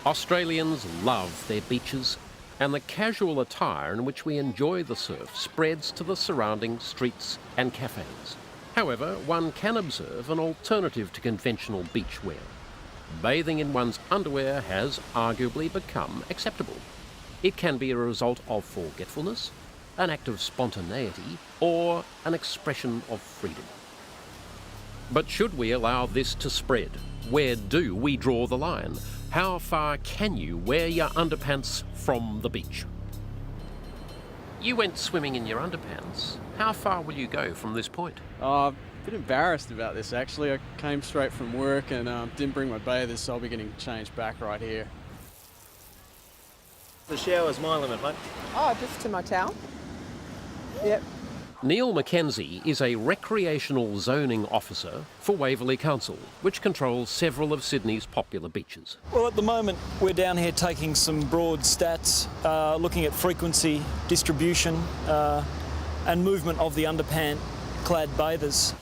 Australians love their beaches, and the casual attire in which we enjoy the surf spreads to the surrounding streets and cafes. However, one can observe an alternative to conventional beach wear. Bathing in one's underwear has arguably become acceptable. It can be a result of forgetfulness, an act of spontaneity, or an expression of freedom. But should we allow this to spread? Where do we draw the line? How far can you wear your underpants from the beach? You went swimming in your underpants. How far will you go from this point? I'm a bit embarrassed about this actually. I came straight from work and didn't bring my bathers, so I'll be getting changed back right here. The shower's my limit, mate. Oh, just to my towel? Yep. Neil Mackenzie is a recreational zoning officer for Waverley Council, which controls several of Sydney's popular beaches. Well, at the moment, we're down here taking some broad stats, looking at frequency, distribution, and movement of the underpant-clad bathers.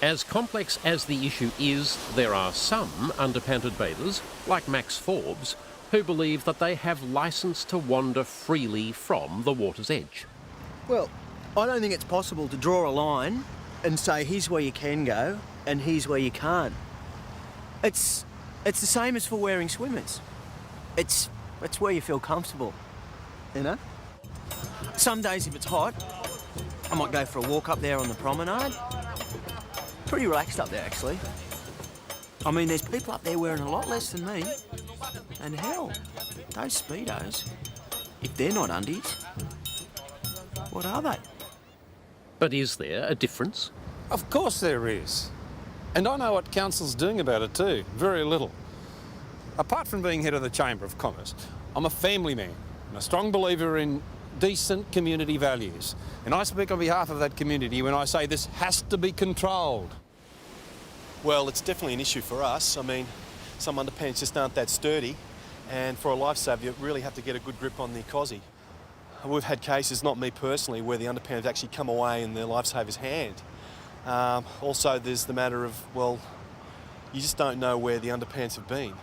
As complex as the issue is, there are some underpanted bathers, like Max Forbes, who believe that they have licence to wander freely from the water's edge. Well, I don't think it's possible to draw a line and say here's where you can go and here's where you can't. It's the same as for wearing swimmers. It's where you feel comfortable, you know? Some days if it's hot, I might go for a walk up there on the promenade. Pretty relaxed up there actually. I mean, there's people up there wearing a lot less than me. And hell, those Speedos, if they're not undies, what are they? But is there a difference? Of course there is. And I know what Council's doing about it too. Very little. Apart from being head of the Chamber of Commerce, I'm a family man and a strong believer in decent community values. And I speak on behalf of that community when I say this has to be controlled. Well, it's definitely an issue for us. I mean, some underpants just aren't that sturdy, and for a lifesaver you really have to get a good grip on the Aussie. We've had cases, not me personally, where the underpants have actually come away in the lifesaver's hand. Also, there's the matter of, well, you just don't know where the underpants have been.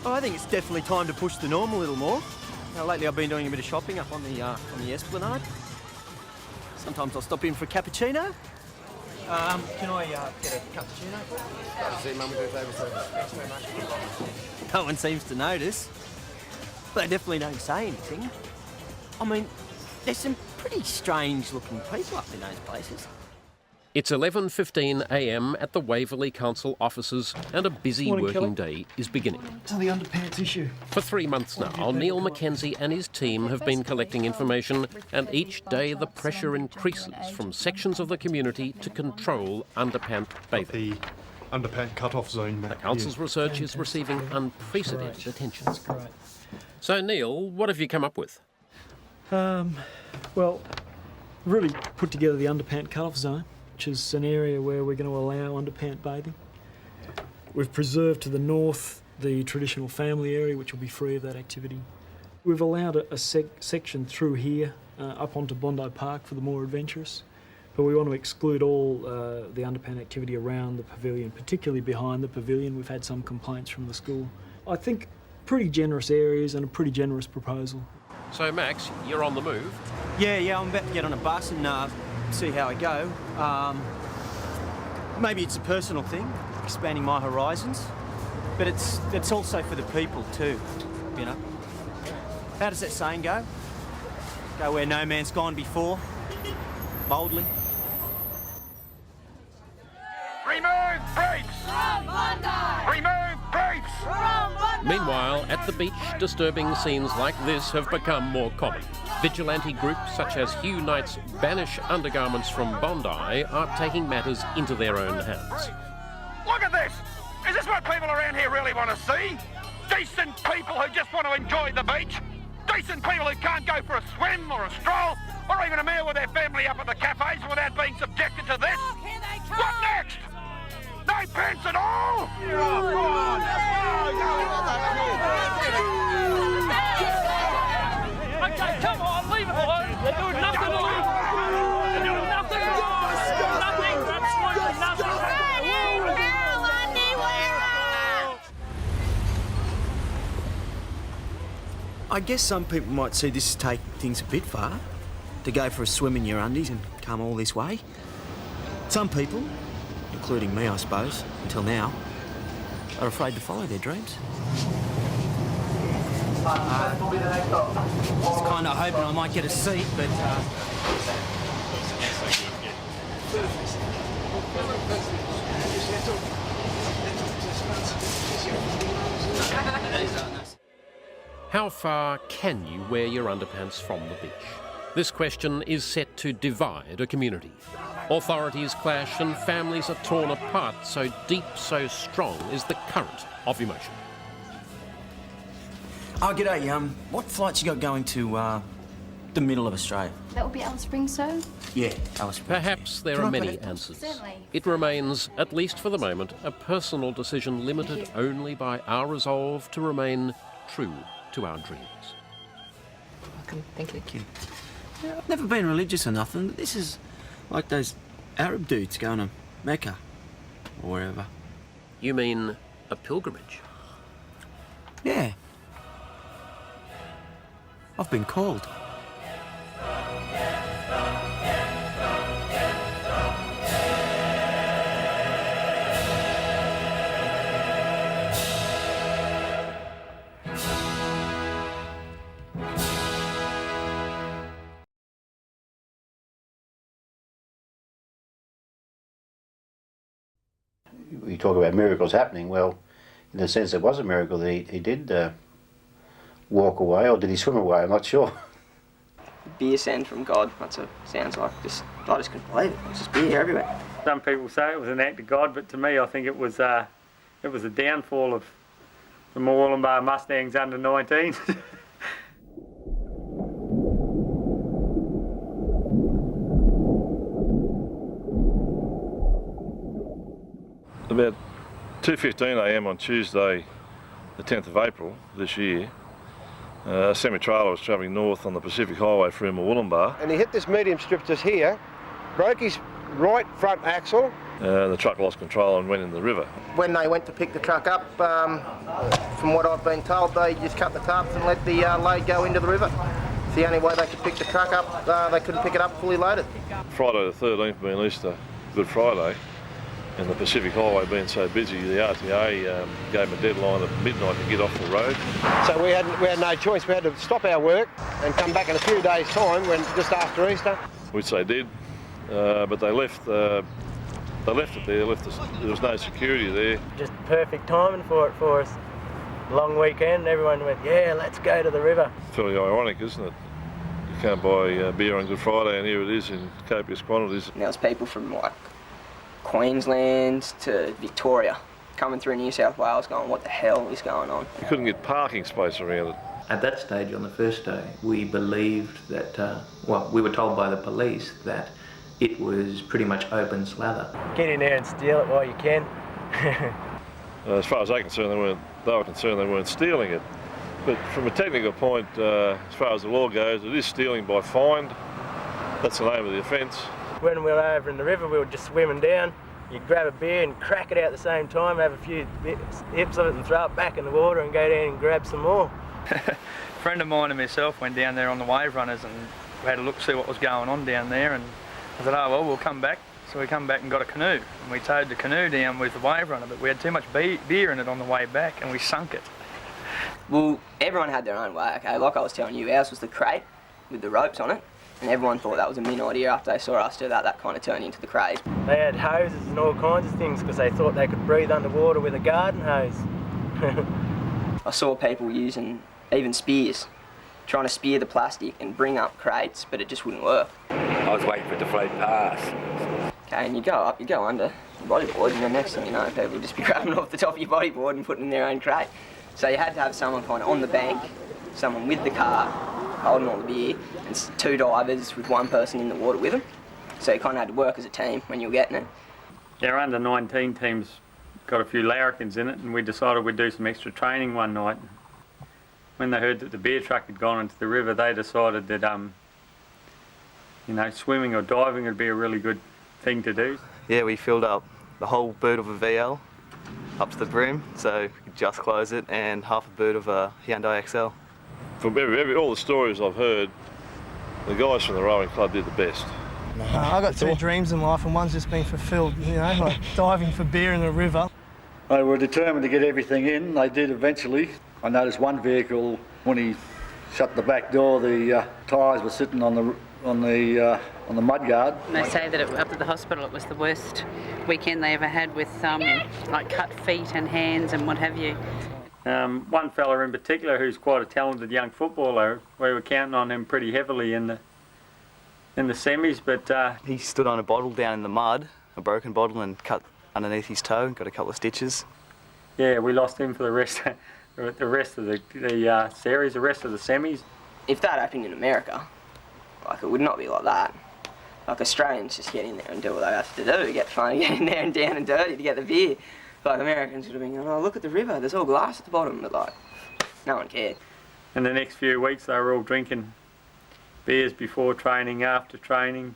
I think it's definitely time to push the norm a little more. Lately I've been doing a bit of shopping up on the Esplanade. Sometimes I'll stop in for a cappuccino. Can I get a cappuccino? Thanks very much. No one seems to notice. But they definitely don't say anything. I mean, there's some pretty strange-looking people up in those places. It's 11:15 a.m. at the Waverley Council offices, and a busy working day is beginning. To the underpants issue. For 3 months now, Neil Mackenzie and his team have been collecting information, and each day the pressure increases from sections of the community to control underpant bathing. The underpant cut-off zone map. The council's research is receiving unprecedented attention. So, Neil, what have you come up with? Well, really put together the underpant cut-off zone, which is an area where we're going to allow underpant bathing. We've preserved to the north the traditional family area, which will be free of that activity. We've allowed a section through here up onto Bondi Park for the more adventurous, but we want to exclude all the underpant activity around the pavilion, particularly behind the pavilion. We've had some complaints from the school. I think pretty generous areas and a pretty generous proposal. So, Max, you're on the move. Yeah, I'm about to get on a bus and see how I go. Maybe it's a personal thing, expanding my horizons, but it's also for the people too, you know. How does that saying go? Go where no man's gone before, boldly. Remove briefs! From Bondi! Remove briefs! From Bondi! Meanwhile, at the beach, disturbing scenes like this have become more common. Vigilante groups such as Hugh Knight's Banish Undergarments from Bondi are taking matters into their own hands. Look at this! Is this what people around here really want to see? Decent people who just want to enjoy the beach? Decent people who can't go for a swim or a stroll or even a meal with their family up at the cafes without being subjected to this? Oh, here they come! What next? No pants at all? Okay, come on, leave it alone. They're doing nothing to you. They're doing nothing. Nothing, absolutely nothing. I guess some people might see this as taking things a bit far, to go for a swim in your undies and come all this way. Some people, including me, I suppose, until now, are afraid to follow their dreams. I was kind of hoping I might get a seat, but... How far can you wear your underpants from the beach? This question is set to divide a community. Authorities clash and families are torn apart, so deep, so strong is the current of emotion. Oh, g'day. What flights you got going to, the middle of Australia? That will be Alice Springs, so? Yeah, Alice Springs. Perhaps there are many answers. Certainly. It remains, at least for the moment, a personal decision limited only by our resolve to remain true to our dreams. Welcome. Thank you. Yeah, I've never been religious or nothing, but this is like those Arab dudes going to Mecca or wherever. You mean a pilgrimage? Yeah. I've been called. You talk about miracles happening. Well, in a sense, it was a miracle that he did walk away, or did he swim away? I'm not sure. Beer sent from God. That's what it sounds like. I just couldn't believe it. It's just beer everywhere. Some people say it was an act of God, but to me, I think it was a downfall of the Murwillumbah Mustangs under 19. About 2:15 a.m. on Tuesday, the 10th of April this year, a semi-trailer was travelling north on the Pacific Highway through Murwillumbah. And he hit this medium strip just here, broke his right front axle. The truck lost control and went in the river. When they went to pick the truck up, from what I've been told, they just cut the tarps and let the load go into the river. It's the only way they could pick the truck up. They couldn't pick it up fully loaded. Friday the 13th being Easter, Good Friday, and the Pacific Highway being so busy, the RTA gave them a deadline of midnight to get off the road. So we had no choice. We had to stop our work and come back in a few days' time, just after Easter. Which they did, but they left it there. There was no security there. Just perfect timing for us. Long weekend, everyone went, yeah, let's go to the river. Fairly ironic, isn't it? You can't buy beer on Good Friday, and here it is in copious quantities. And there was people from like Queensland to Victoria coming through New South Wales going, what the hell is going on? You couldn't get parking space around it. At that stage, on the first day, we believed that, we were told by the police that it was pretty much open slather. Get in there and steal it while you can. As far as they're concerned, they were concerned they weren't stealing it. But from a technical point, as far as the law goes, it is stealing by find. That's the name of the offence. When we were over in the river, we were just swimming down. You grab a beer and crack it out at the same time, have a few hips of it and throw it back in the water and go down and grab some more. A friend of mine and myself went down there on the wave runners and we had a look, see what was going on down there, and I said, oh well, we'll come back. So we come back and got a canoe, and we towed the canoe down with the wave runner, but we had too much beer in it on the way back and we sunk it. Well, everyone had their own way, okay? Like I was telling you, ours was the crate with the ropes on it, and everyone thought that was a min idea. After they saw us do that, that kind of turned into the craze. They had hoses and all kinds of things because they thought they could breathe underwater with a garden hose. I saw people using even spears, trying to spear the plastic and bring up crates, but it just wouldn't work. I was waiting for it to float past. Okay, and you go up, you go under your bodyboard, and the next thing you know, people would just be grabbing off the top of your bodyboard and putting in their own crate. So you had to have someone kind of on the bank, someone with the car, holding all the beer, and two divers with one person in the water with them. So you kind of had to work as a team when you were getting it. Our under 19 team's got a few larrikins in it, and we decided we'd do some extra training one night. When they heard that the beer truck had gone into the river, they decided that, swimming or diving would be a really good thing to do. Yeah, we filled up the whole boot of a VL up to the brim, so we could just close it, and half a boot of a Hyundai XL. from all the stories I've heard, the guys from the rowing club did the best. I've got two dreams in life and one's just been fulfilled, you know, like diving for beer in the river. They were determined to get everything in. They did eventually. I noticed one vehicle, when he shut the back door, the tyres were sitting on the mudguard. They say that up at the hospital it was the worst weekend they ever had with like cut feet and hands and what have you. One fella in particular who's quite a talented young footballer, we were counting on him pretty heavily in the semis, but he stood on a bottle down in the mud, a broken bottle, and cut underneath his toe and got a couple of stitches. Yeah, we lost him for the rest of the series, the rest of the semis. If that happened in America, like, it would not be like that. Like, Australians just get in there and do what they have to do, get fun, get in there and down and dirty to get the beer. Like, Americans would have been going, oh, look at the river, there's all glass at the bottom, but like, no one cared. In the next few weeks they were all drinking beers before training, after training,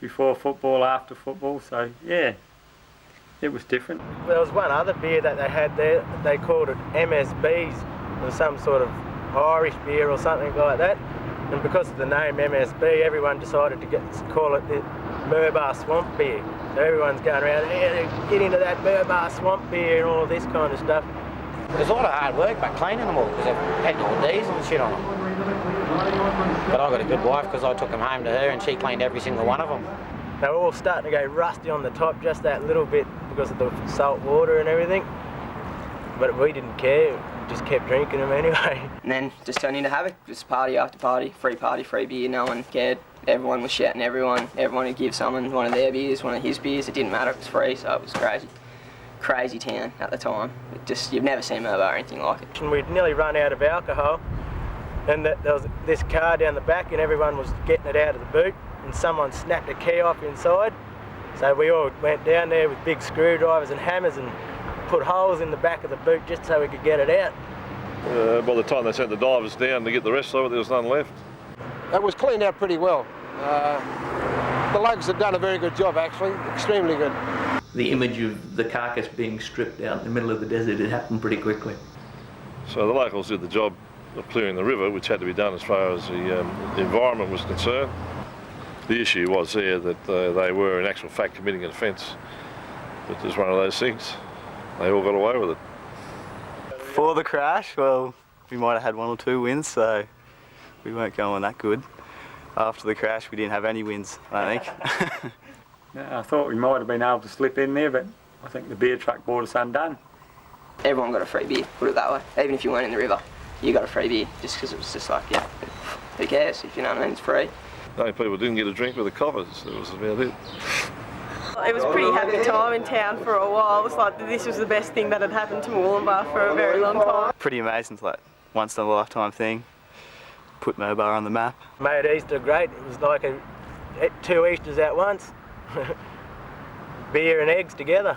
before football, after football, so yeah, it was different. There was one other beer that they had there, they called it MSBs. It was some sort of Irish beer or something like that. And because of the name MSB, everyone decided to call it the Murbah swamp beer. So everyone's going around, yeah, get into that Murbah swamp beer and all this kind of stuff. It was a lot of hard work, but cleaning them all, because they've had all diesel and shit on them. But I got a good wife because I took them home to her and she cleaned every single one of them. They were all starting to go rusty on the top just that little bit because of the salt water and everything. But we didn't care, we just kept drinking them anyway. And then just turned into havoc, just party after party, free beer, no one cared. Everyone was shouting everyone would give someone one of their beers, one of his beers, it didn't matter, it was free, so it was crazy. Crazy town at the time. You've never seen Murbah or anything like it. And we'd nearly run out of alcohol, and there was this car down the back and everyone was getting it out of the boot, and someone snapped a key off inside. So we all went down there with big screwdrivers and hammers and put holes in the back of the boot just so we could get it out. By the time they sent the divers down to get the rest of it, there was none left. It was cleaned out pretty well. The lugs have done a very good job, actually, extremely good. The image of the carcass being stripped out in the middle of the desert, it happened pretty quickly. So the locals did the job of clearing the river, which had to be done as far as the environment was concerned. The issue was there that they were in actual fact committing an offence, but it was one of those things. They all got away with it. Before the crash, well, we might have had 1 or 2 wins, so we weren't going that good. After the crash, we didn't have any wins, I think. I thought we might have been able to slip in there, but I think the beer truck brought us undone. Everyone got a free beer, put it that way. Even if you weren't in the river, you got a free beer, just because it was just like, yeah, who cares, if you know what I mean, it's free. The only people didn't get a drink were the coppers, that was about it. It was a pretty happy time in town for a while. It was like this was the best thing that had happened to Murwillumbah for a very long time. Pretty amazing, it's like once in a lifetime thing. Put Murbah on the map. Made Easter great. It was like 2 Easters at once. Beer and eggs together.